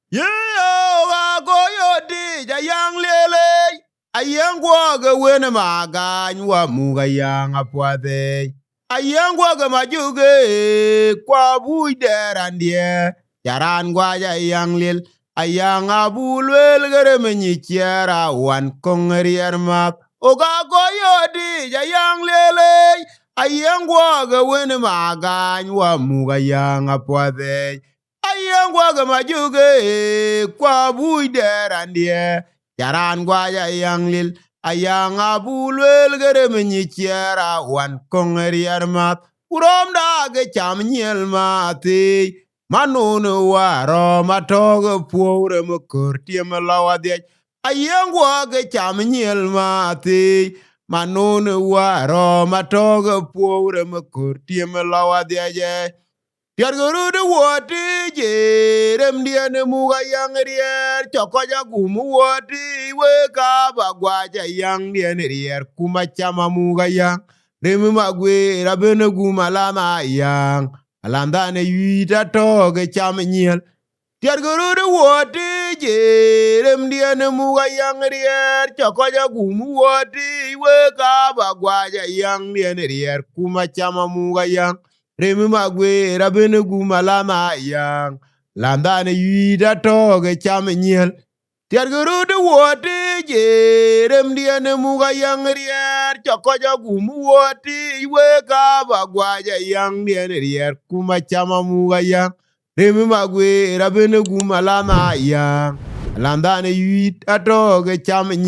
Yehowa goyodi jayang lele. Ayang gwaga wena magany wa muga yang apwade. Ayang gwaga majuge kwa buiderandie. Yaran gwaja yang lil. Ayang abulwel gere menyikiera wan kongerier mak. Oga goyodi jayang lele. Ayang gwaga wena magany wa muga yang apwade. Ayang gwaga majuge kwa buiderandie. Yaran gwaja yang lil. Ayang abulwel gere menyikiera wan kongerier mak. Urom dage cham nyel mati. Manunu waro matoge pwore mkur tiem lawa diech. Ayang gwaga cham nyel mati. Manunu waro matoge pwore mkur tiem lawa diech. Tiargurudu woti jerem diene muga yang rier chokoja gumu woti weka bagwaja yang diene rier kuma chama muga yang remu magwe rabene guma lama yang alandane yuita toge chama nyel. Tiargurudu woti jerem diene muga yang rier chokoja gumu woti weka bagwaja yang diene rier kuma chama muga yang remi magwe rabene guma lama yang landane yuida toge cham nyel. Tiargurudu woti jerem diene muga yang rier chokoja gumu woti weka bagwaja yang diene rier kuma chama muga yang remi magwe rabene guma lama yang landane yuida toge cham nyel.